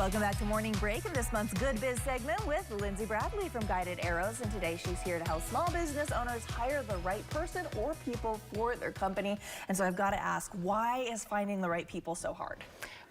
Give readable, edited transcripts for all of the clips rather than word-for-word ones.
Welcome back to Morning Break and this month's Good Biz segment with Lindsay Bradley from Guided Arrows. And today she's here to help small business owners hire the right person or people for their company. And so I've got to ask, why is finding the right people so hard?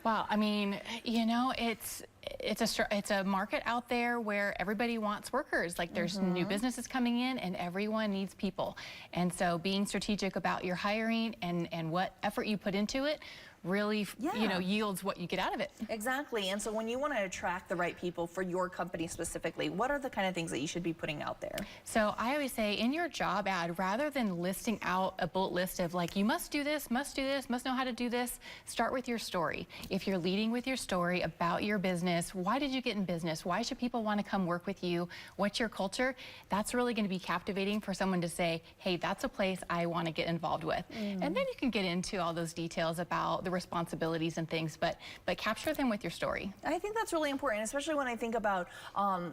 Well, I mean, you know, it's a market out there where everybody wants workers. Like there's new businesses coming in and everyone needs people. And so being strategic about your hiring and what effort you put into it really, you know, yields what you get out of it. Exactly. And so when you want to attract the right people for your company specifically, what are the kind of things that you should be putting out there? So I always say in your job ad, rather than listing out a bullet list of like, you must do this, must know how to do this, start with your story. If you're leading with your story about your business, why did you get in business? Why should people want to come work with you? What's your culture? That's really going to be captivating for someone to say, hey, that's a place I want to get involved with. And then you can get into all those details about the responsibilities and things, but capture them with your story. I think that's really important, especially when I think about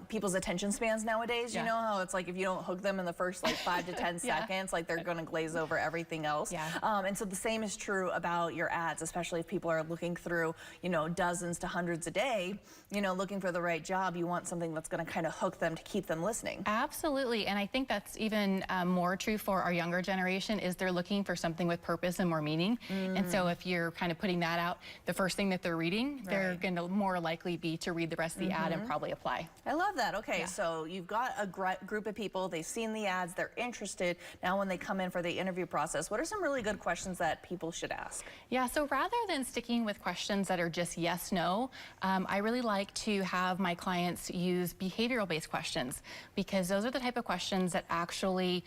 people's attention spans nowadays. You know how it's like if you don't hook them in the first like 5 to 10 seconds, like they're going to glaze over everything else. And so the same is true about your ads, especially if people are looking through, you know, dozens to hundreds a day, you know, looking for the right job. You want something that's going to kind of hook them to keep them listening. Absolutely. And I think that's even more true for our younger generation is they're looking for something with purpose and more meaning. And so if you're kind of putting that out, the first thing that they're reading, they're going to more likely be to read the rest of the ad and probably apply. I love that. Okay, so you've got a group of people, they've seen the ads, they're interested. Now when they come in for the interview process, what are some really good questions that people should ask? Yeah, so rather than sticking with questions that are just yes, no, I really like to have my clients use behavioral-based questions because those are the type of questions that actually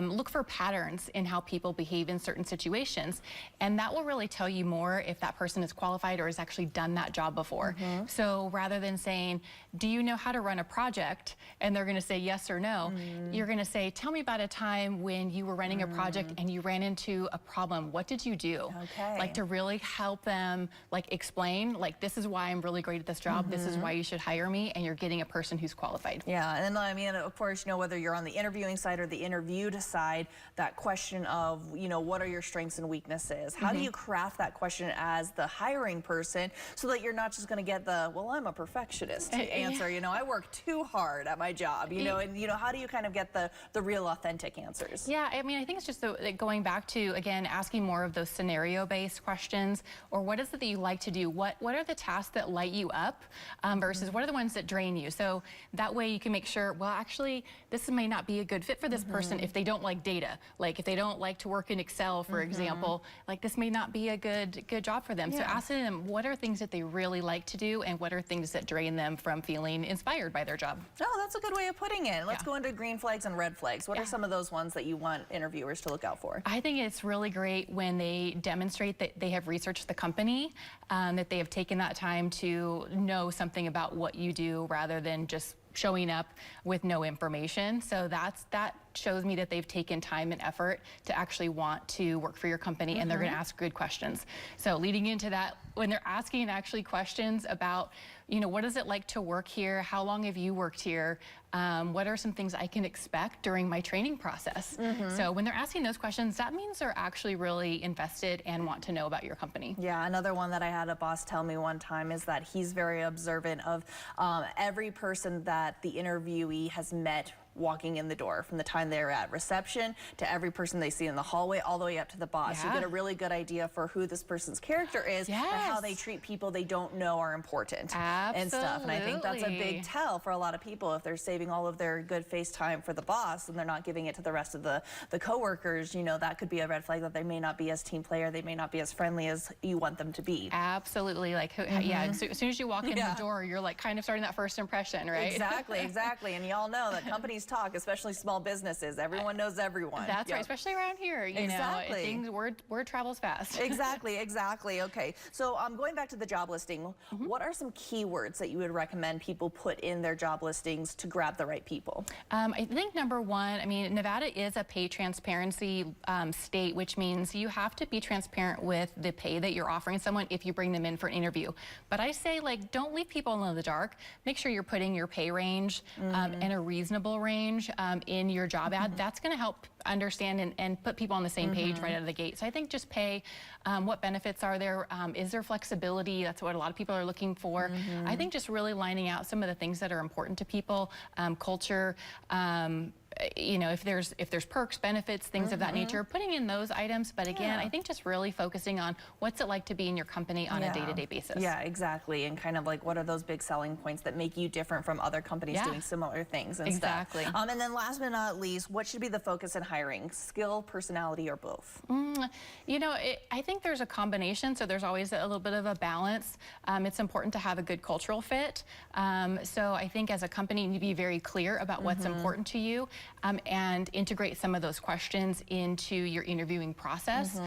look for patterns in how people behave in certain situations. And that will really tell you more if that person is qualified or has actually done that job before. So rather than saying, do you know how to run a project? And they're going to say yes or no. You're going to say, tell me about a time when you were running a project and you ran into a problem. What did you do? Like to really help them like explain, like this is why I'm really great at this job. This is why you should hire me. And you're getting a person who's qualified. Yeah, and I mean, of course, you know, whether you're on the interviewing side or the interviewed side, that question of, you know, what are your strengths and weaknesses? How do you craft that question as the hiring person so that you're not just going to get the, well, I'm a perfectionist answer, you know, I work too hard at my job, you know, and, you know, how do you kind of get the real authentic answers? Yeah, I mean, I think it's just going back to, again, asking more of those scenario-based questions, or what is it that you like to do? What are the tasks that light you up versus what are the ones that drain you? So that way you can make sure, well, actually, this may not be a good fit for this person if they don't like data. Like if they don't like to work in Excel, for example, like this may not be a good job for them. So asking them what are things that they really like to do and what are things that drain them from feeling inspired by their job. Oh, that's a good way of putting it. Let's go into green flags and red flags. What are some of those ones that you want interviewers to look out for? I think it's really great when they demonstrate that they have researched the company, that they have taken that time to know something about what you do rather than just showing up with no information. So that shows me that they've taken time and effort to actually want to work for your company and they're going to ask good questions. So leading into that, when they're asking actually questions about, you know, what is it like to work here? How long have you worked here? What are some things I can expect during my training process? So when they're asking those questions, that means they're actually really invested and want to know about your company. Yeah, another one that I had a boss tell me one time is that he's very observant of every person that the interviewee has met walking in the door, from the time they're at reception to every person they see in the hallway, all the way up to the boss. You get a really good idea for who this person's character is and how they treat people they don't know are important and stuff. And I think that's a big tell for a lot of people. If they're saving all of their good face time for the boss and they're not giving it to the rest of the coworkers, you know, that could be a red flag that they may not be as team player, they may not be as friendly as you want them to be. Absolutely. Like, yeah, so as soon as you walk in the door, you're like kind of starting that first impression, right? Exactly. And y'all know that companies talk, especially small businesses. Everyone knows everyone. That's right, especially around here. You know, word travels fast. Exactly. Okay, so going back to the job listing, what are some keywords that you would recommend people put in their job listings to grab the right people? I think number one, I mean, Nevada is a pay transparency state, which means you have to be transparent with the pay that you're offering someone if you bring them in for an interview. But I say, like, don't leave people in the dark. Make sure you're putting your pay range in a reasonable range. range in your job ad, that's going to help understand and put people on the same page right out of the gate. So I think just pay what benefits are there, is there flexibility? That's what a lot of people are looking for. I think just really lining out some of the things that are important to people, culture, you know, if there's perks, benefits, things of that nature, putting in those items. But again, I think just really focusing on what's it like to be in your company on a day-to-day basis. Yeah, exactly. And kind of like, what are those big selling points that make you different from other companies doing similar things and stuff. And then last but not least, what should be the focus in hiring? Skill, personality, or both? You know, I think there's a combination, so there's always a little bit of a balance. It's important to have a good cultural fit. So I think as a company, you need to be very clear about what's important to you. And integrate some of those questions into your interviewing process.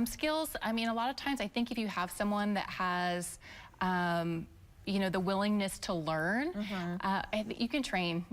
Skills, I mean, a lot of times I think if you have someone that has you know, the willingness to learn, you can train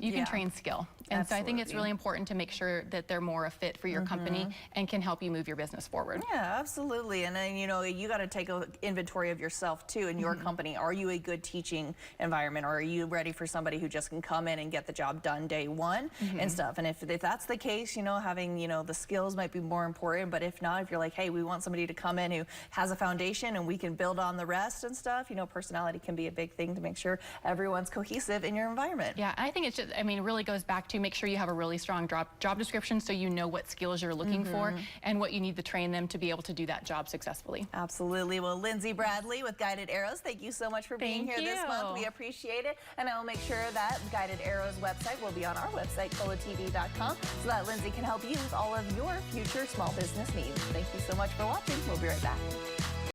skill. And so I think it's really important to make sure that they're more a fit for your company and can help you move your business forward. Yeah, absolutely. And then, you know, you got to take an inventory of yourself too in your company. Are you a good teaching environment, or are you ready for somebody who just can come in and get the job done day one and stuff? And if that's the case, you know, having, you know, the skills might be more important. But if not, if you're like, hey, we want somebody to come in who has a foundation and we can build on the rest and stuff, you know, personality can be a big thing to make sure everyone's cohesive in your environment. Yeah, I think it's just, I mean, it really goes back to make sure you have a really strong job description so you know what skills you're looking for and what you need to train them to be able to do that job successfully. Absolutely. Well, Lindsay Bradley with Guided Arrows, thank you so much for being here this month. We appreciate it. And I will make sure that Guided Arrows website will be on our website, colotv.com, so that Lindsay can help you with all of your future small business needs. Thank you so much for watching. We'll be right back.